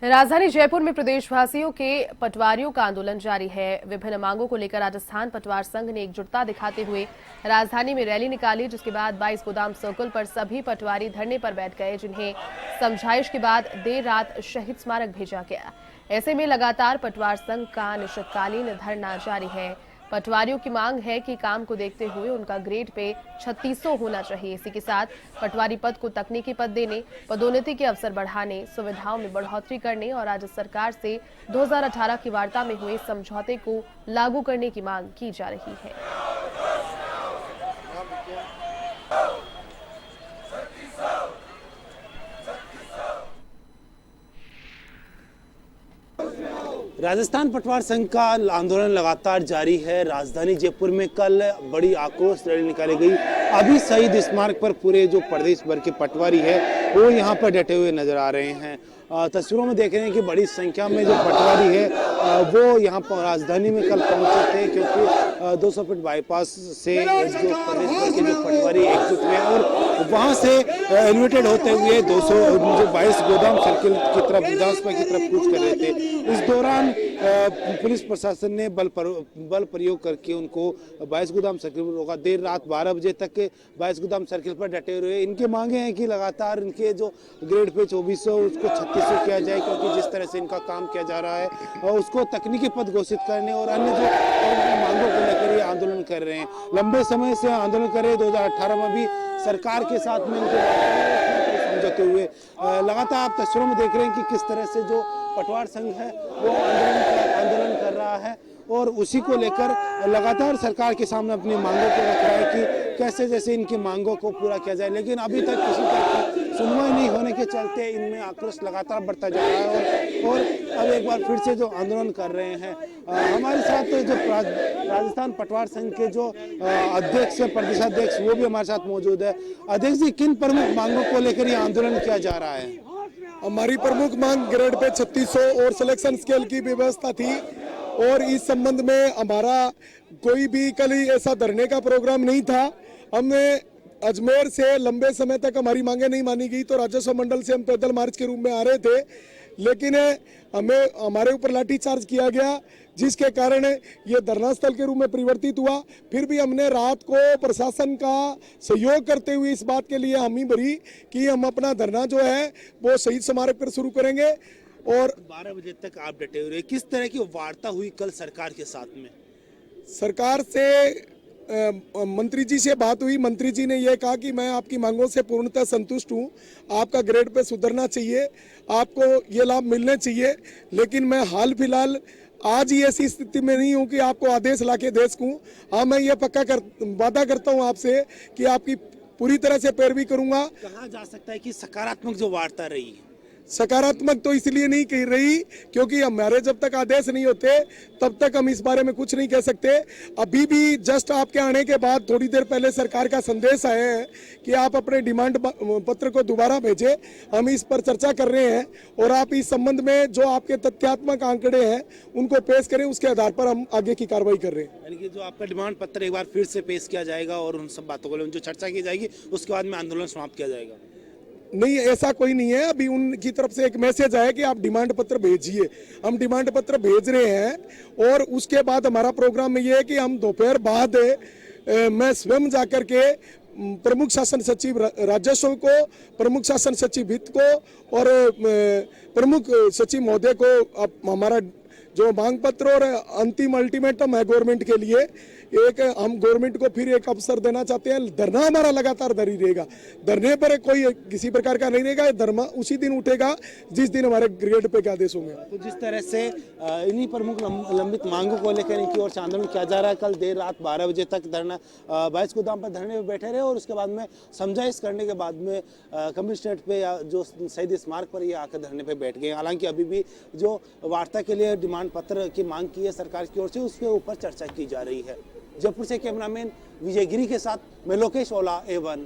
राजधानी जयपुर में प्रदेशवासियों के पटवारियों का आंदोलन जारी है। विभिन्न मांगों को लेकर राजस्थान पटवार संघ ने एकजुटता दिखाते हुए राजधानी में रैली निकाली, जिसके बाद 22 गोदाम सर्कल पर सभी पटवारी धरने पर बैठ गए, जिन्हें समझाइश के बाद देर रात शहीद स्मारक भेजा गया। ऐसे में लगातार पटवार संघ का अनिश्चितकालीन धरना जारी है। पटवारियों की मांग है कि काम को देखते हुए उनका ग्रेड पे 3600 होना चाहिए। इसी के साथ पटवारी पद को तकनीकी पद देने, पदोन्नति के अवसर बढ़ाने, सुविधाओं में बढ़ोतरी करने और राज्य सरकार से 2018 की वार्ता में हुए समझौते को लागू करने की मांग की जा रही है। राजस्थान पटवार संघ का आंदोलन लगातार जारी है। राजधानी जयपुर में कल बड़ी आक्रोश रैली निकाली गई। अभी शहीद स्मारक पर पूरे जो प्रदेश भर के पटवारी है वो यहाँ पर डटे हुए नजर आ रहे हैं। तस्वीरों में देख रहे हैं कि बड़ी संख्या में जो पटवारी है वो यहाँ पर राजधानी में कल पहुंचे थे, क्योंकि 200 फीट बाईपास से जो प्रदेश भर के जो पटवारी एकजुट हुए और वहाँ से एलिवेटेड होते हुए 222 गोदाम सर्किल की तरफ, विधानसभा की तरफ कूच कर रहे थे। इस दौरान पुलिस प्रशासन ने बल प्रयोग करके उनको 22 गोदाम सर्किल पर रोका। देर रात 12 बजे तक 22 गोदाम सर्किल पर डटे हुए। इनके मांगे हैं कि लगातार इनके जो ग्रेड पे 2400 उसको 3600 किया जाए, क्योंकि जिस तरह से इनका काम किया जा रहा है और उसको तकनीकी पद घोषित करने और अन्य जो मांगों को लेकर ये आंदोलन कर रहे हैं। लंबे समय से आंदोलन कर रहे हैं। 2018 में भी सरकार के साथ में इनके समझौते हुए। लगातार आप तस्वीरों में देख रहे हैं कि किस तरह से जो पटवार संघ है वो आंदोलन कर रहा है और उसी को लेकर लगातार सरकार के सामने अपनी मांगों को रख रहा है कि कैसे जैसे इनकी मांगों को पूरा किया जाए। लेकिन अभी तक किसी तरह की सुनवाई नहीं होने के चलते इनमें आक्रोश लगातार बढ़ता जा रहा है और अब एक बार फिर से जो आंदोलन कर रहे हैं। हमारे साथ तो जो राजस्थान पटवार संघ के जो अध्यक्ष प्रदेशाध्यक्ष वो भी हमारे साथ मौजूद है। अध्यक्ष जी, किन प्रमुख मांगों को लेकर ये आंदोलन किया जा रहा है? हमारी प्रमुख मांग ग्रेड पे 3600 और सिलेक्शन स्केल की व्यवस्था थी और इस संबंध में हमारा कोई भी कल ऐसा धरने का प्रोग्राम नहीं था। हमने अजमेर से लंबे समय तक हमारी मांगे नहीं मानी गई तो राजस्व मंडल से हम पैदल मार्च के रूप में आ रहे थे, लेकिन हमें हमारे ऊपर लाठीचार्ज किया गया, जिसके कारण ये धरना स्थल के रूप में परिवर्तित हुआ। फिर भी हमने रात को प्रशासन का सहयोग करते हुए इस बात के लिए हामी भरी कि हम अपना धरना जो है वो शहीद स्मारक पर शुरू करेंगे। और 12 बजे तक आप डटे हुए। किस तरह की वार्ता हुई कल सरकार के साथ में? सरकार से मंत्री जी से बात हुई। मंत्री जी ने यह कहा कि मैं आपकी मांगों से पूर्णतः संतुष्ट हूं, आपका ग्रेड पे सुधरना चाहिए, आपको ये लाभ मिलने चाहिए, लेकिन मैं हाल फिलहाल आज ही ऐसी स्थिति में नहीं हूं कि आपको आदेश लाके दे सकूं। हाँ, मैं ये वादा करता हूं आपसे कि आपकी पूरी तरह से पैरवी करूंगा। कहा जा सकता है कि सकारात्मक जो वार्ता रही है? सकारात्मक तो इसलिए नहीं कह रही क्योंकि हमारे जब तक आदेश नहीं होते तब तक हम इस बारे में कुछ नहीं कह सकते। अभी भी जस्ट आपके आने के बाद थोड़ी देर पहले सरकार का संदेश आया है कि आप अपने डिमांड पत्र को दोबारा भेजें। हम इस पर चर्चा कर रहे हैं और आप इस संबंध में जो आपके तथ्यात्मक आंकड़े हैं उनको पेश करें, उसके आधार पर हम आगे की कार्रवाई कर रहे हैं। यानी कि जो आपका डिमांड पत्र एक बार फिर से पेश किया जाएगा और उन सब बातों को जो चर्चा की जाएगी उसके बाद में आंदोलन समाप्त किया जाएगा? नहीं, ऐसा कोई नहीं है। अभी उनकी तरफ से एक मैसेज आया कि आप डिमांड पत्र भेजिए। हम डिमांड पत्र भेज रहे हैं और उसके बाद हमारा प्रोग्राम में ये है कि हम दोपहर बाद मैं स्वयं जाकर के प्रमुख शासन सचिव राजस्व को, प्रमुख शासन सचिव वित्त को और प्रमुख सचिव महोदय को हमारा जो मांग पत्र और अंतिम अल्टीमेटम है गवर्नमेंट के लिए, एक हम गवर्नमेंट को फिर एक अवसर देना चाहते हैं। धरना हमारा लगातार जारी रहेगा, धरने पर कोई किसी प्रकार का नहीं रहेगा। धरना उसी दिन उठेगा जिस दिन हमारे ग्रेड पे के आदेश होंगे। तो जिस तरह से इन्हीं प्रमुख लंबित मांगों को लेकर इनकी ओर से आंदोलन किया जा रहा है। कल देर रात 12 बजे तक धरना 22 गोदाम पर धरने में बैठे रहे और उसके बाद में समझाइश करने के बाद में कमिश्नरेट पे या जो शहीद स्मारक पर ये आकर धरने पर बैठ गए। हालांकि अभी भी जो वार्ता के लिए डिमांड पत्र की मांग की है सरकार की ओर से, उसके ऊपर चर्चा की जा रही है। जयपुर से कैमरामैन विजय गिरी के साथ मैं लोकेश ओला, A1।